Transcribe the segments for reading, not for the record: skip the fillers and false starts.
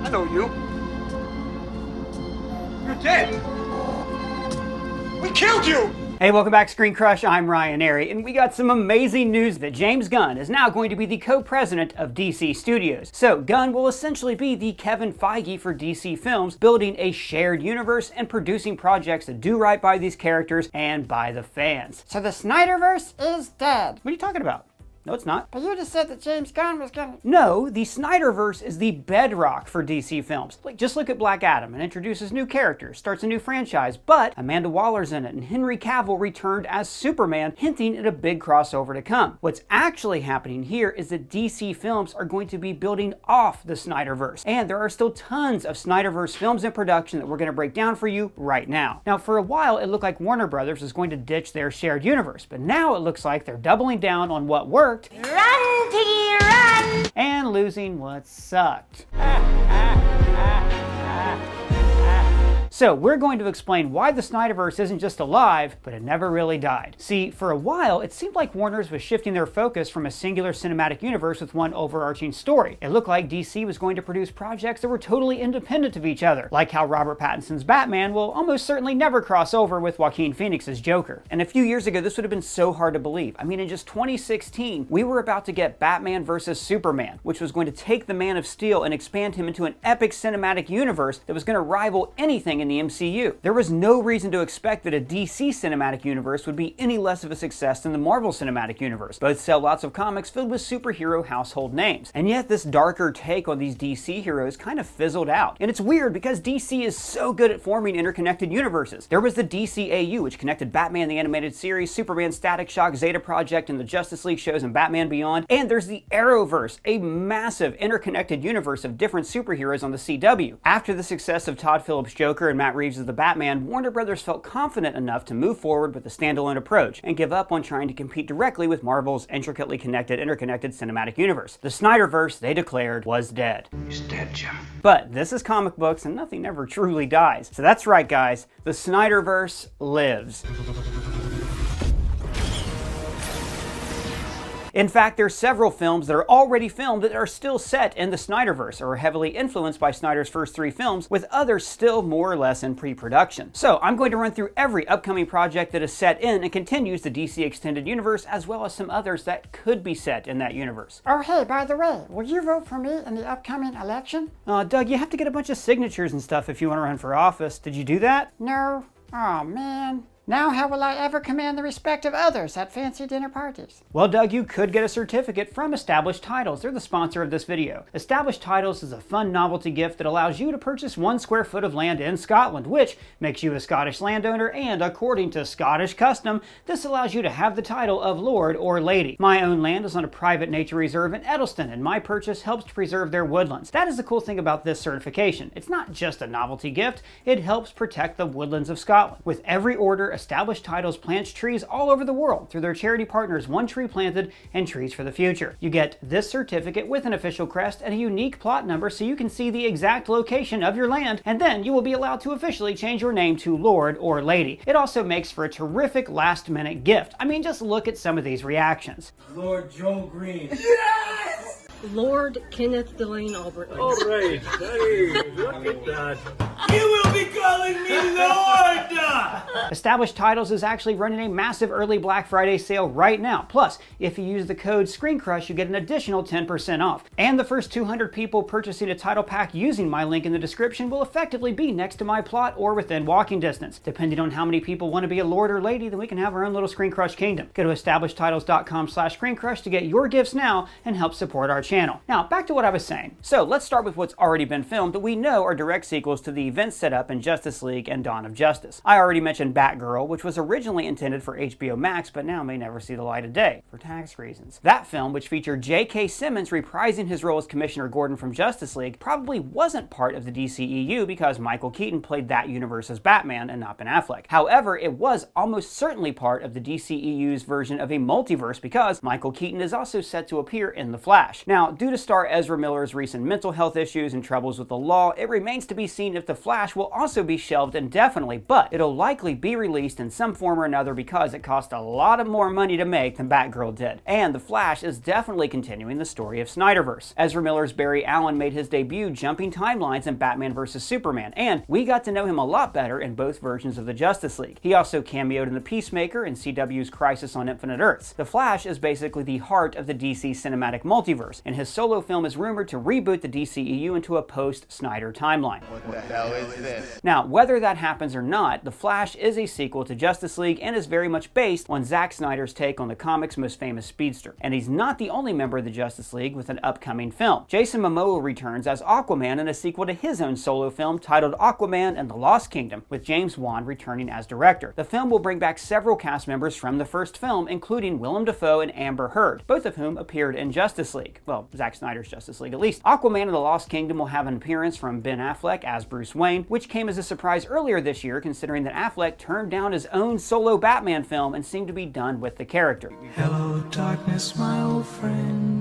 I know you. You're dead. We killed you! Hey, welcome back to ScreenCrush. I'm Ryan Airy, and we got some amazing news that James Gunn is now going to be the co-president of DC Studios. So Gunn will essentially be the Kevin Fiege for DC films, building a shared universe and producing projects that do right by these characters and by the fans. So the Snyderverse is dead. What are you talking about? No, it's not. But you just said that James Gunn was gonna... No, the Snyderverse is the bedrock for DC films. Like, just look at Black Adam and introduces new characters, starts a new franchise, but Amanda Waller's in it and Henry Cavill returned as Superman, hinting at a big crossover to come. What's actually happening here is that DC films are going to be building off the Snyderverse, and there are still tons of Snyderverse films in production that we're going to break down for you right now. Now, for a while, it looked like Warner Brothers was going to ditch their shared universe, but now it looks like they're doubling down on what worked, Run, Piggy, run! and losing what sucked. So we're going to explain why the Snyderverse isn't just alive, but it never really died. See, for a while, it seemed like Warner's was shifting their focus from a singular cinematic universe with one overarching story. It looked like DC was going to produce projects that were totally independent of each other, like how Robert Pattinson's Batman will almost certainly never cross over with Joaquin Phoenix's Joker. And a few years ago, this would have been so hard to believe. I mean, in just 2016, we were about to get Batman vs. Superman, which was going to take the Man of Steel and expand him into an epic cinematic universe that was going to rival anything in the MCU. There was no reason to expect that a DC cinematic universe would be any less of a success than the Marvel cinematic universe. Both sell lots of comics filled with superhero household names. And yet this darker take on these DC heroes kind of fizzled out. And it's weird because DC is so good at forming interconnected universes. There was the DCAU, which connected Batman the Animated Series, Superman Static Shock, Zeta Project, and the Justice League shows, and Batman Beyond. And there's the Arrowverse, a massive interconnected universe of different superheroes on the CW. After the success of Todd Phillips' Joker and Matt Reeves as the Batman, Warner Brothers felt confident enough to move forward with a standalone approach and give up on trying to compete directly with Marvel's intricately connected, interconnected cinematic universe. The Snyderverse, they declared, was dead. He's dead, Jim. But this is comic books and nothing ever truly dies. So that's right, guys. The Snyderverse lives. In fact, there are several films that are already filmed that are still set in the Snyderverse or are heavily influenced by Snyder's first 3 films, with others still more or less in pre-production. So I'm going to run through every upcoming project that is set in and continues the DC Extended Universe, as well as some others that could be set in that universe. Oh, hey, by the way, will you vote for me in the upcoming election? Doug, you have to get a bunch of signatures and stuff if you want to run for office. Did you do that? No. Oh, man. Now how will I ever command the respect of others at fancy dinner parties? Well, Doug, you could get a certificate from Established Titles. They're the sponsor of this video. Established Titles is a fun novelty gift that allows you to purchase 1 square foot of land in Scotland, which makes you a Scottish landowner, and according to Scottish custom, this allows you to have the title of Lord or Lady. My own land is on a private nature reserve in Edelston, and my purchase helps to preserve their woodlands. That is the cool thing about this certification. It's not just a novelty gift, it helps protect the woodlands of Scotland. With every order, Established Titles plants trees all over the world through their charity partners One Tree Planted and Trees for the Future. You get this certificate with an official crest and a unique plot number so you can see the exact location of your land, and then you will be allowed to officially change your name to Lord or Lady. It also makes for a terrific last-minute gift. I mean, just look at some of these reactions. Lord Joe Green. Yes! Lord Kenneth Delane Albert. All right. Hey, look at that. You will be calling me Lord! Established Titles is actually running a massive early Black Friday sale right now. Plus, if you use the code ScreenCrush, you get an additional 10% off. And the first 200 people purchasing a title pack using my link in the description will effectively be next to my plot or within walking distance. Depending on how many people want to be a Lord or Lady, then we can have our own little ScreenCrush kingdom. Go to establishedtitles.com/ScreenCrush to get your gifts now and help support our channel. Now, back to what I was saying. So let's start with what's already been filmed that we know are direct sequels to the events set up in Justice League and Dawn of Justice. I already mentioned Batgirl, which was originally intended for HBO Max, but now may never see the light of day, for tax reasons. That film, which featured J.K. Simmons reprising his role as Commissioner Gordon from Justice League, probably wasn't part of the DCEU because Michael Keaton played that universe as Batman and not Ben Affleck. However, it was almost certainly part of the DCEU's version of a multiverse because Michael Keaton is also set to appear in The Flash. Now, Now, due to star Ezra Miller's recent mental health issues and troubles with the law, it remains to be seen if The Flash will also be shelved indefinitely, but it'll likely be released in some form or another because it cost a lot of more money to make than Batgirl did. And The Flash is definitely continuing the story of Snyderverse. Ezra Miller's Barry Allen made his debut jumping timelines in Batman vs. Superman, and we got to know him a lot better in both versions of the Justice League. He also cameoed in The Peacemaker and CW's Crisis on Infinite Earths. The Flash is basically the heart of the DC cinematic multiverse, and his solo film is rumored to reboot the DCEU into a post-Snyder timeline. What the hell is this? Now, whether that happens or not, The Flash is a sequel to Justice League and is very much based on Zack Snyder's take on the comics' most famous speedster. And he's not the only member of the Justice League with an upcoming film. Jason Momoa returns as Aquaman in a sequel to his own solo film titled Aquaman and the Lost Kingdom, with James Wan returning as director. The film will bring back several cast members from the first film, including Willem Dafoe and Amber Heard, both of whom appeared in Justice League. Well, Zack Snyder's Justice League at least. Aquaman and the Lost Kingdom will have an appearance from Ben Affleck as Bruce Wayne, which came as a surprise earlier this year considering that Affleck turned down his own solo Batman film and seemed to be done with the character. Hello, darkness, my old friend.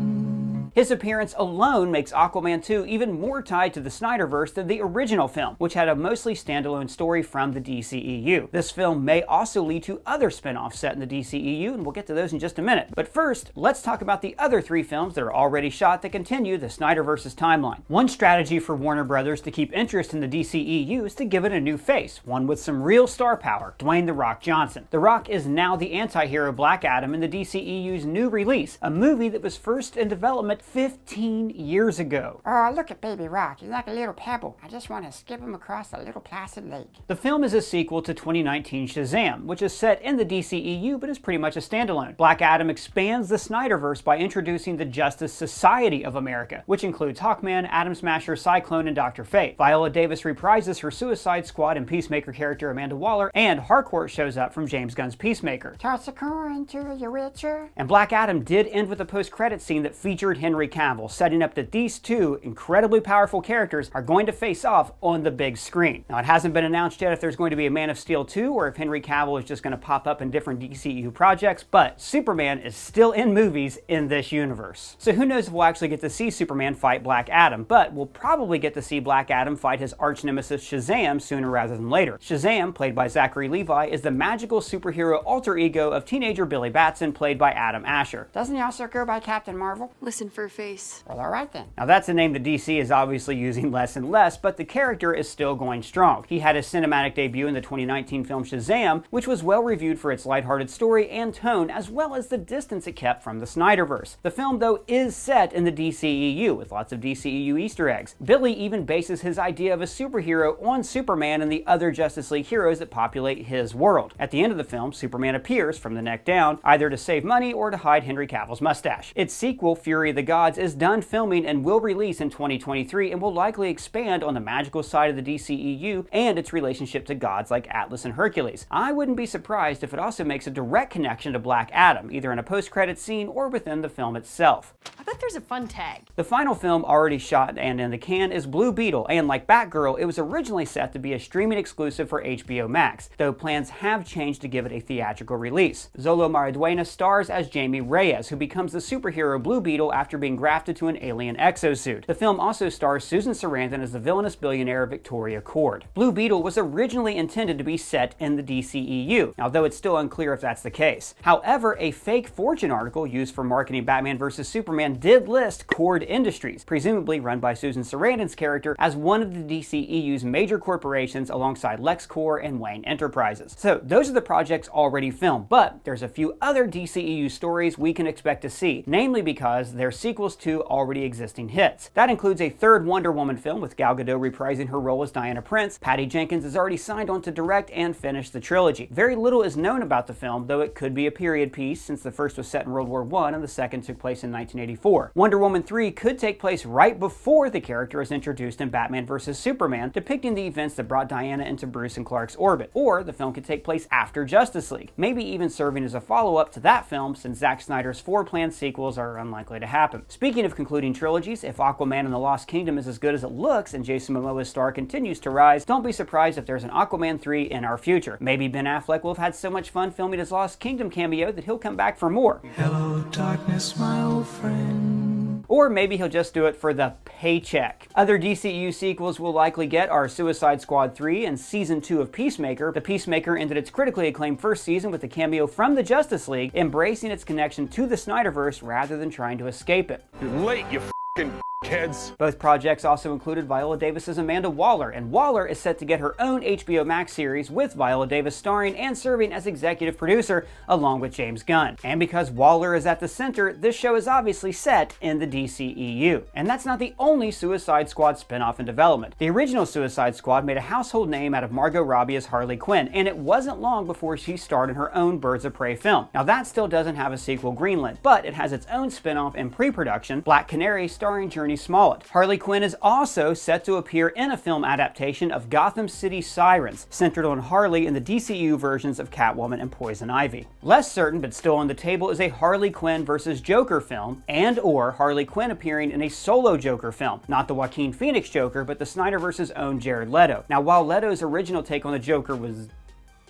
His appearance alone makes Aquaman 2 even more tied to the Snyderverse than the original film, which had a mostly standalone story from the DCEU. This film may also lead to other spin-offs set in the DCEU, and we'll get to those in just a minute. But first, let's talk about the other 3 films that are already shot that continue the Snyderverse's timeline. One strategy for Warner Brothers to keep interest in the DCEU is to give it a new face, one with some real star power, Dwayne "The Rock" Johnson. The Rock is now the anti-hero Black Adam in the DCEU's new release, a movie that was first in development 15 years ago. Oh, look at Baby Rock. He's like a little pebble. I just want to skip him across a little placid lake. The film is a sequel to 2019 Shazam, which is set in the DCEU but is pretty much a standalone. Black Adam expands the Snyderverse by introducing the Justice Society of America, which includes Hawkman, Atom Smasher, Cyclone, and Dr. Fate. Viola Davis reprises her Suicide Squad and Peacemaker character Amanda Waller, and Harcourt shows up from James Gunn's Peacemaker. Toss a coin to your witcher. And Black Adam did end with a post-credit scene that featured Henry Cavill, setting up that these two incredibly powerful characters are going to face off on the big screen. Now, it hasn't been announced yet if there's going to be a Man of Steel 2 or if Henry Cavill is just going to pop up in different DCEU projects, but Superman is still in movies in this universe. So who knows if we'll actually get to see Superman fight Black Adam, but we'll probably get to see Black Adam fight his arch-nemesis Shazam sooner rather than later. Shazam, played by Zachary Levi, is the magical superhero alter ego of teenager Billy Batson, played by Adam Asher. Doesn't he also go by Captain Marvel? Listen for a face. Well, all right then. Now that's a name that DC is obviously using less and less, but the character is still going strong. He had his cinematic debut in the 2019 film Shazam, which was well reviewed for its lighthearted story and tone, as well as the distance it kept from the Snyderverse. The film, though, is set in the DCEU, with lots of DCEU Easter eggs. Billy even bases his idea of a superhero on Superman and the other Justice League heroes that populate his world. At the end of the film, Superman appears from the neck down, either to save money or to hide Henry Cavill's mustache. Its sequel, Fury of the Gods, is done filming and will release in 2023 and will likely expand on the magical side of the DCEU and its relationship to gods like Atlas and Hercules. I wouldn't be surprised if it also makes a direct connection to Black Adam, either in a post-credit scene or within the film itself. I bet there's a fun tag. The final film already shot and in the can is Blue Beetle, and like Batgirl, it was originally set to be a streaming exclusive for HBO Max, though plans have changed to give it a theatrical release. Zolo Mariduena stars as Jamie Reyes, who becomes the superhero Blue Beetle after being grafted to an alien exosuit. The film also stars Susan Sarandon as the villainous billionaire Victoria Cord. Blue Beetle was originally intended to be set in the DCEU, although it's still unclear if that's the case. However, a fake Fortune article used for marketing Batman vs. Superman did list Cord Industries, presumably run by Susan Sarandon's character, as one of the DCEU's major corporations alongside LexCorp and Wayne Enterprises. So those are the projects already filmed, but there's a few other DCEU stories we can expect to see, namely because they're sequels to already existing hits. That includes a third Wonder Woman film with Gal Gadot reprising her role as Diana Prince. Patty Jenkins is already signed on to direct and finish the trilogy. Very little is known about the film, though it could be a period piece since the first was set in World War I and the second took place in 1984. Wonder Woman 3 could take place right before the character is introduced in Batman vs. Superman, depicting the events that brought Diana into Bruce and Clark's orbit. Or the film could take place after Justice League, maybe even serving as a follow-up to that film since Zack Snyder's 4 planned sequels are unlikely to happen. Speaking of concluding trilogies, if Aquaman and the Lost Kingdom is as good as it looks and Jason Momoa's star continues to rise, don't be surprised if there's an Aquaman 3 in our future. Maybe Ben Affleck will have had so much fun filming his Lost Kingdom cameo that he'll come back for more. Hello, darkness, my old friend. Or maybe he'll just do it for the paycheck. Other DCEU sequels we'll likely get are Suicide Squad 3 and Season 2 of Peacemaker. The Peacemaker ended its critically acclaimed first season with a cameo from the Justice League, embracing its connection to the Snyderverse rather than trying to escape it. You're late, you f***ing kids. Both projects also included Viola Davis's Amanda Waller, and Waller is set to get her own HBO Max series with Viola Davis starring and serving as executive producer along with James Gunn. And because Waller is at the center, this show is obviously set in the DCEU. And that's not the only Suicide Squad spinoff in development. The original Suicide Squad made a household name out of Margot Robbie as Harley Quinn, and it wasn't long before she starred in her own Birds of Prey film. Now that still doesn't have a sequel greenlit, but it has its own spinoff in pre-production, Black Canary starring Journey Smollett. Harley Quinn is also set to appear in a film adaptation of Gotham City Sirens, centered on Harley in the DCU versions of Catwoman and Poison Ivy. Less certain, but still on the table, is a Harley Quinn versus Joker film, and/or Harley Quinn appearing in a solo Joker film. Not the Joaquin Phoenix Joker, but the Snyderverse's own Jared Leto. Now, while Leto's original take on the Joker was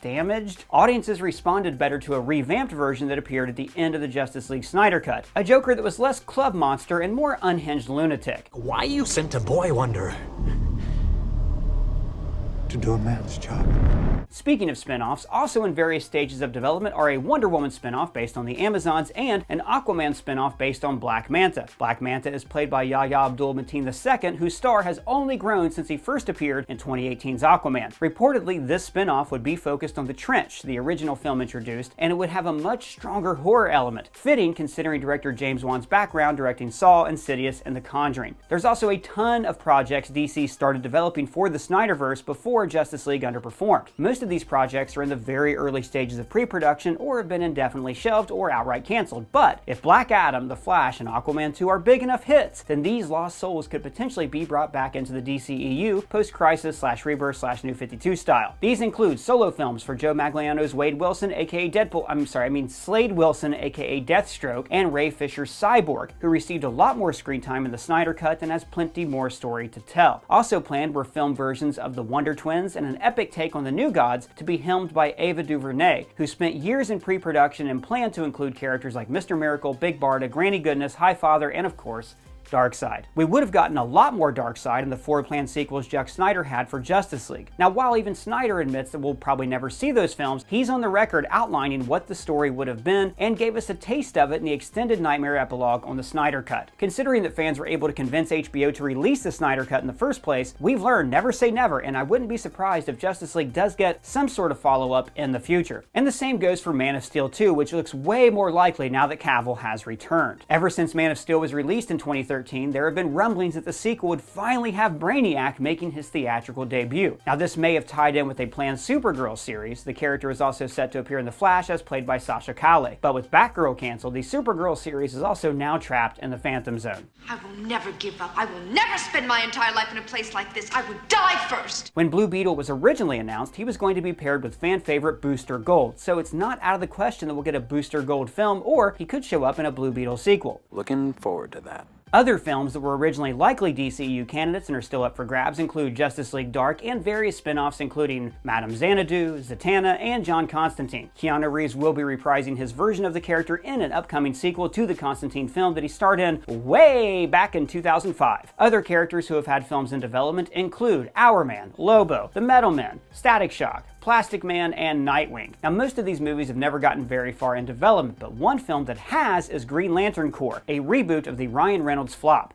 damaged, audiences responded better to a revamped version that appeared at the end of the Justice League Snyder Cut. A Joker that was less club monster and more unhinged lunatic. Why you sent a boy wonder? To do a man's job. Speaking of spin-offs, also in various stages of development are a Wonder Woman spin-off based on the Amazons and an Aquaman spin-off based on Black Manta. Black Manta is played by Yahya Abdul-Mateen II, whose star has only grown since he first appeared in 2018's Aquaman. Reportedly, this spin-off would be focused on The Trench, the original film introduced, and it would have a much stronger horror element, fitting considering director James Wan's background directing Saw, Insidious, and The Conjuring. There's also a ton of projects DC started developing for the Snyderverse before Justice League underperformed. Most of these projects are in the very early stages of pre-production or have been indefinitely shelved or outright canceled. But if Black Adam, The Flash, and Aquaman 2 are big enough hits, then these lost souls could potentially be brought back into the DCEU post-Crisis/Rebirth/New 52 style. These include solo films for Joe Magliano's Wade Wilson, aka Slade Wilson, aka Deathstroke, and Ray Fisher's Cyborg, who received a lot more screen time in the Snyder Cut and has plenty more story to tell. Also planned were film versions of the Wonder Twins and an epic take on the New Gods to be helmed by Ava DuVernay, who spent years in pre-production and planned to include characters like Mr. Miracle, Big Barda, Granny Goodness, Highfather, and of course, Darkseid. We would have gotten a lot more Darkseid in the forward-planned sequels Zack Snyder had for Justice League. Now, while even Snyder admits that we'll probably never see those films, he's on the record outlining what the story would have been and gave us a taste of it in the extended Nightmare epilogue on the Snyder Cut. Considering that fans were able to convince HBO to release the Snyder Cut in the first place, we've learned never say never, and I wouldn't be surprised if Justice League does get some sort of follow-up in the future. And the same goes for Man of Steel 2, which looks way more likely now that Cavill has returned. Ever since Man of Steel was released in 2013, there have been rumblings that the sequel would finally have Brainiac making his theatrical debut. Now, this may have tied in with a planned Supergirl series. The character is also set to appear in The Flash as played by Sasha Calle. But with Batgirl canceled, the Supergirl series is also now trapped in the Phantom Zone. I will never give up. I will never spend my entire life in a place like this. I would die first. When Blue Beetle was originally announced, he was going to be paired with fan favorite Booster Gold, so it's not out of the question that we'll get a Booster Gold film, or he could show up in a Blue Beetle sequel. Looking forward to that. Other films that were originally likely DCU candidates and are still up for grabs include Justice League Dark and various spin-offs including Madame Xanadu, Zatanna, and John Constantine. Keanu Reeves will be reprising his version of the character in an upcoming sequel to the Constantine film that he starred in way back in 2005. Other characters who have had films in development include Hourman, Lobo, The Metal Men, Static Shock, Plastic Man, and Nightwing. Now, most of these movies have never gotten very far in development, but one film that has is Green Lantern Corps, a reboot of the Ryan Reynolds flop.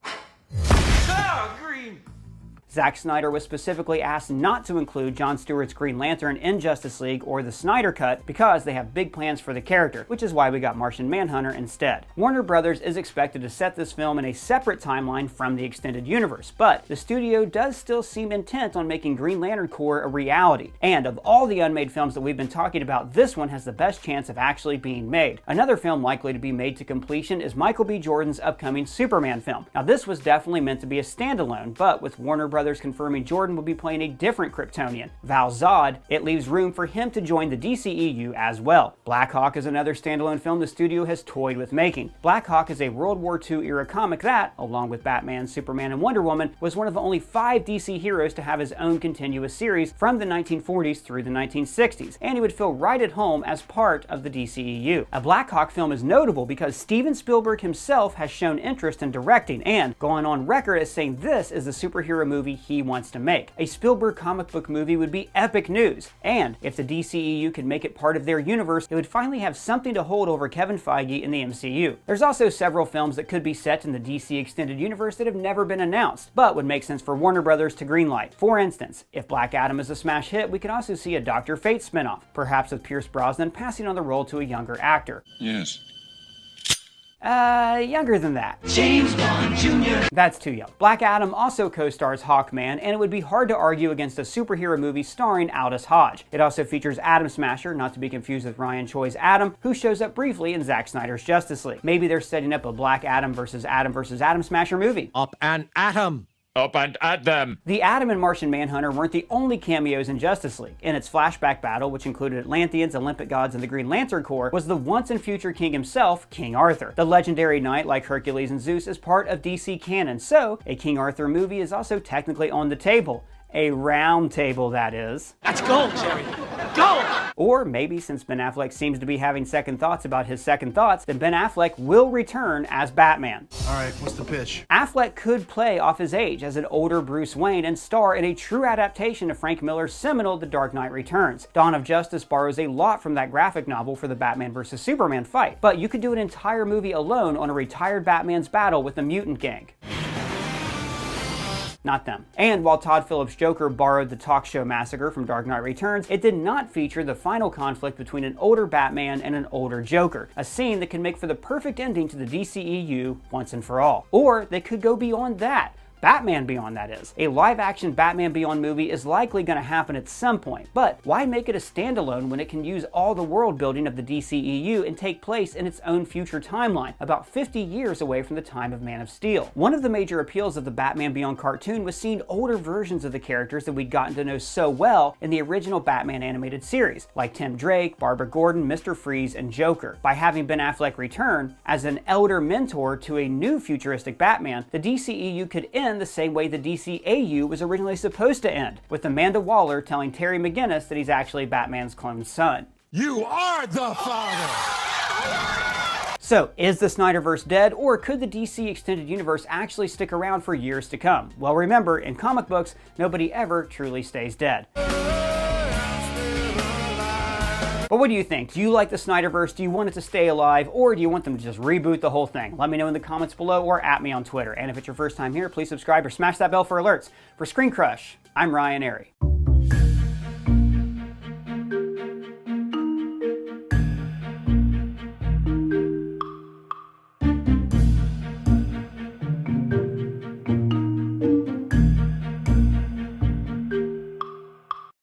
Zack Snyder was specifically asked not to include Jon Stewart's Green Lantern in Justice League or the Snyder Cut because they have big plans for the character, which is why we got Martian Manhunter instead. Warner Brothers is expected to set this film in a separate timeline from the extended universe, but the studio does still seem intent on making Green Lantern Corps a reality. And of all the unmade films that we've been talking about, this one has the best chance of actually being made. Another film likely to be made to completion is Michael B. Jordan's upcoming Superman film. Now, this was definitely meant to be a standalone, but with Warner Brothers Brothers confirming Jordan will be playing a different Kryptonian, Val Zod, it leaves room for him to join the DCEU as well. Black Hawk is another standalone film the studio has toyed with making. Black Hawk is a World War II era comic that, along with Batman, Superman, and Wonder Woman, was one of the only 5 DC heroes to have his own continuous series from the 1940s through the 1960s, and he would feel right at home as part of the DCEU. A Black Hawk film is notable because Steven Spielberg himself has shown interest in directing and gone on record as saying this is the superhero movie he wants to make. A Spielberg comic book movie would be epic news, and if the DCEU could make it part of their universe, it would finally have something to hold over Kevin Feige in the MCU. There's also several films that could be set in the DC Extended Universe that have never been announced, but would make sense for Warner Brothers to greenlight. For instance, if Black Adam is a smash hit, we could also see a Dr. Fate spinoff, perhaps with Pierce Brosnan passing on the role to a younger actor. Yes. Younger than that. James Gunn Jr. That's too young. Black Adam also co-stars Hawkman, and it would be hard to argue against a superhero movie starring Aldous Hodge. It also features Atom Smasher, not to be confused with Ryan Choi's Atom, who shows up briefly in Zack Snyder's Justice League. Maybe they're setting up a Black Adam versus Atom Smasher movie. Up and atom. Up and at them. The Atom and Martian Manhunter weren't the only cameos in Justice League. In its flashback battle, which included Atlanteans, Olympic gods, and the Green Lantern Corps, was the once and future king himself, King Arthur. The legendary knight, like Hercules and Zeus, is part of DC canon, so a King Arthur movie is also technically on the table. A round table, that is. That's gold, Jerry. Gold! Or maybe since Ben Affleck seems to be having second thoughts about his second thoughts, then Ben Affleck will return as Batman. All right, what's the pitch? Affleck could play off his age as an older Bruce Wayne and star in a true adaptation of Frank Miller's seminal The Dark Knight Returns. Dawn of Justice borrows a lot from that graphic novel for the Batman vs. Superman fight, but you could do an entire movie alone on a retired Batman's battle with the mutant gang. Not them. And while Todd Phillips' Joker borrowed the talk show massacre from Dark Knight Returns, it did not feature the final conflict between an older Batman and an older Joker, a scene that can make for the perfect ending to the DCEU once and for all. Or they could go beyond that. Batman Beyond, that is. A live-action Batman Beyond movie is likely going to happen at some point, but why make it a standalone when it can use all the world building of the DCEU and take place in its own future timeline, about 50 years away from the time of Man of Steel? One of the major appeals of the Batman Beyond cartoon was seeing older versions of the characters that we'd gotten to know so well in the original Batman animated series, like Tim Drake, Barbara Gordon, Mr. Freeze, and Joker. By having Ben Affleck return as an elder mentor to a new futuristic Batman, the DCEU could end the same way the DCAU was originally supposed to end, with Amanda Waller telling Terry McGinnis that he's actually Batman's clone son. You are the father! So, is the Snyderverse dead, or could the DC Extended Universe actually stick around for years to come? Well, remember, in comic books, nobody ever truly stays dead. But what do you think? Do you like the Snyderverse? Do you want it to stay alive? Or do you want them to just reboot the whole thing? Let me know in the comments below or at me on Twitter. And if it's your first time here, please subscribe or smash that bell for alerts. For ScreenCrush, I'm Ryan Airy.